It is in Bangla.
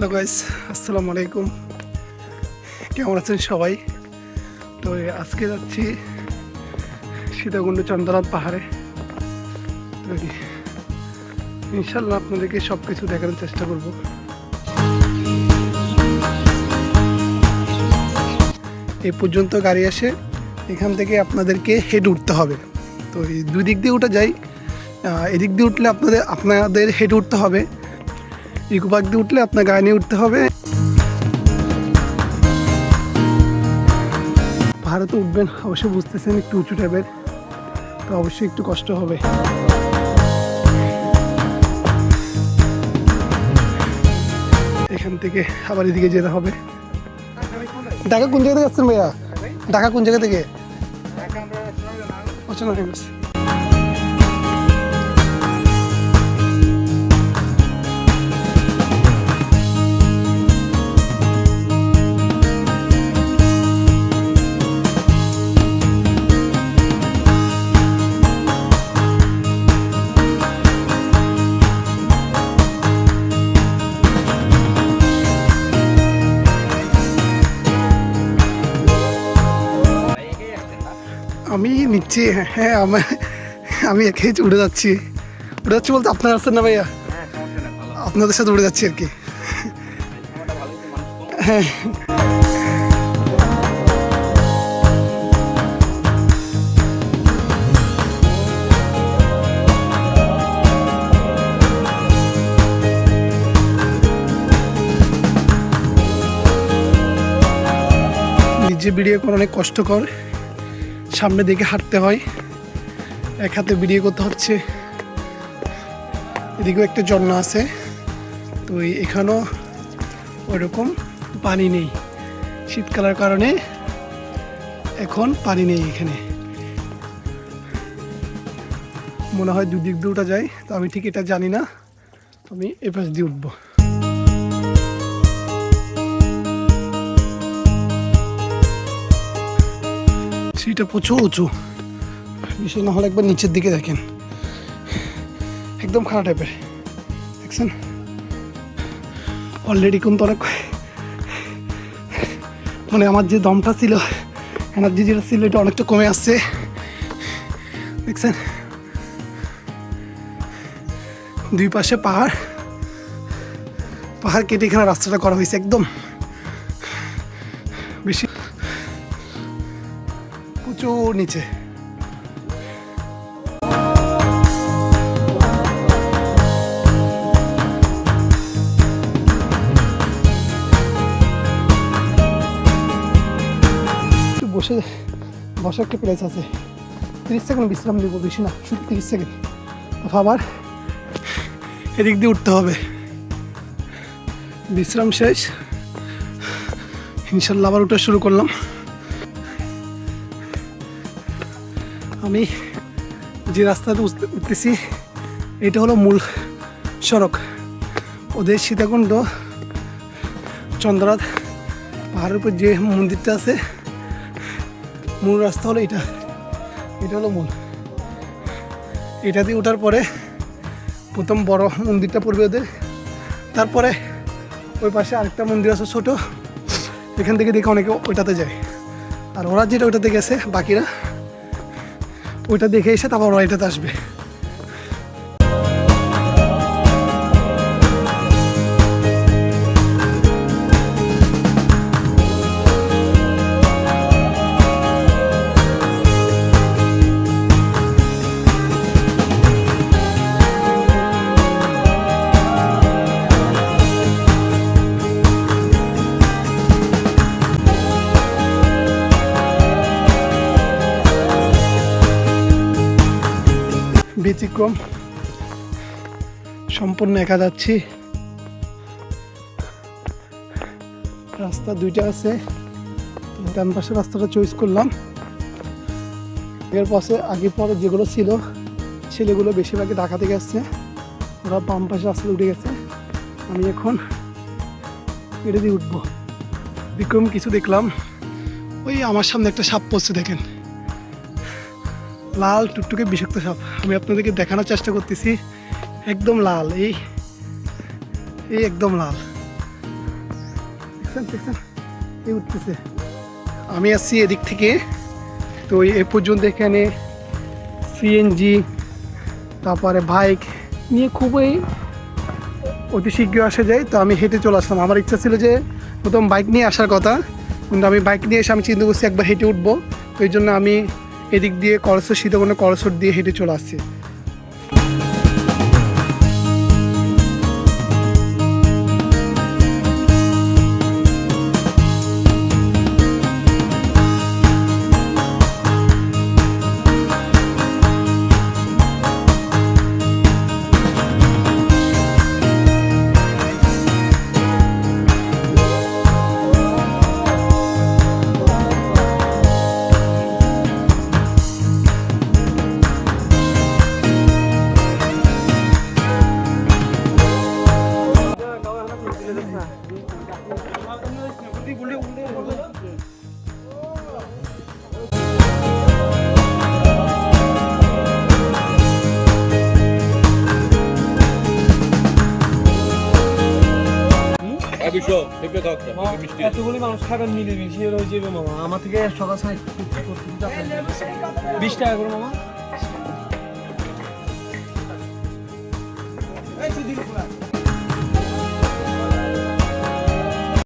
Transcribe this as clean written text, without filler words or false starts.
হ্যালো গাইস, আসসালামু আলাইকুম। কেমন আছেন সবাই? তো আজকে যাচ্ছি সীতাকুণ্ড চন্দ্রনাথ পাহাড়ে। তো ইনশাল্লাহ আপনাদেরকে সব কিছু দেখানোর চেষ্টা করব। এই পর্যন্ত গাড়ি আসে, এখান থেকে আপনাদেরকে হেঁটে উঠতে হবে। তো এই দুই দিক দিয়ে উঠে যাই। এদিক দিয়ে উঠলে আপনাদের হেঁটে উঠতে হবে, ইকো পার্ক দিয়ে উঠলে আপনার গাড়ি নিয়ে উঠতে হবে। পাহাড়ে তো উঠবেন, অবশ্যই বুঝতেছেন একটু উঁচু টাইপের, তো অবশ্যই একটু কষ্ট হবে। এখান থেকে আবার এদিকে যেতে হবে। ঢাকা কোন জায়গা থেকে আসছেন ভাইয়া? ঢাকা কোন জায়গা থেকে? আমি নিচ্ছি, হ্যাঁ আমি একে উড়ে যাচ্ছি বলতে আপনারা আসছেন না ভাইয়া? আপনাদের সাথে উড়ে যাচ্ছি আর কি। হ্যাঁ, নিজে ভিডিও করা অনেক কষ্টকর, সামনে দিকে হাঁটতে হয়, এক হাতে ভিডিও করতে হচ্ছে। এদিকেও একটা ঝর্ণা আছে, তো এখানেও ওইরকম পানি নেই, শীতকালের কারণে এখন পানি নেই এখানে। মনে হয় দুদিক দিয়ে উঠা যায়, তো আমি ঠিক এটা জানি না, আমি এ পাশ দিয়ে উঠবো। সিঁড়িটা প্রচুর উঁচু, বিষয় না হলে একবার নিচের দিকে দেখেন, একদম খারাপ টাইপের দেখছেন। অলরেডি কিন্তু অনেক, মানে আমার যে দমটা ছিল, এনার্জি যেটা ছিল, এটা অনেকটা কমে আসছে দেখছেন। দুই পাশে পাহাড় কেটে এখানে রাস্তাটা করা হয়েছে, একদম বেশি প্রচুর নিচে। বসার একটা প্লেস আছে, 30 সেকেন্ড বিশ্রাম নেবো, বেশি না, শুধু 30 সেকেন্ড। আবার এদিক দিয়ে উঠতে হবে, বিশ্রাম শেষ, ইনশাল্লাহ আবার উঠা শুরু করলাম। আমি যে রাস্তাতে উঠতেছি এটা হলো মূল সড়ক। ওদের সীতাকুণ্ড চন্দ্রনাথ পাহাড়ের উপর যে মন্দিরটা আছে, মূল রাস্তা হলো এটা হলো মূল। এটা দিয়ে ওঠার পরে প্রথম বড় মন্দিরটা পড়বে ওদের, তারপরে ওই পাশে আরেকটা মন্দির আছে ছোট, এখান থেকে দেখে অনেকে ওইটাতে যায়। আর ওরা যেটা ওইটাতে গেছে, বাকিরা ওইটা দেখে এসে তারপর ওরা এটাতে আসবে। ব্যতিক্রম, সম্পূর্ণ একা যাচ্ছি। রাস্তা দুইটা আছে, ডান পাশে রাস্তাটা চয়েস করলাম। এর পাশে আগে পরে যেগুলো ছিল, ছেলেগুলো বেশিরভাগই ঢাকা থেকে আসছে, ওরা বাম পাশে রাস্তা উঠে গেছে। আমি এখন এটা দিয়ে উঠবো। বিক্রম কিছু দেখলাম, ওই আমার সামনে একটা সাপ পড়ছে দেখেন, লাল টুকটুকে বিষাক্ত সাপ। আমি আপনাদেরকে দেখানোর চেষ্টা করতেছি, একদম লাল, এই একদম লাল, দেখছেন দেখছেন এই উঠতেছে। আমি আসছি এদিক থেকে, তো এ পর্যন্ত এখানে সিএনজি তারপরে বাইক নিয়ে খুবই অতি শীঘ্র আসা যায়। তো আমি হেঁটে চলে আসলাম। আমার ইচ্ছা ছিল যে প্রথম বাইক নিয়ে আসার কথা, কিন্তু আমি বাইক নিয়ে এসে আমি চিন্তা করছি একবার হেঁটে উঠবো। তো এই জন্য আমি এদিক দিয়ে কলসর সীতাকুণ্ড কলসর দিয়ে হেঁটে চলে আসছি। এতগুলি মানুষ খাবেন মিলে মিশিয়ে রয়ে যাবে মামা। আমার থেকে সকাল 20 টাকা করে মামা।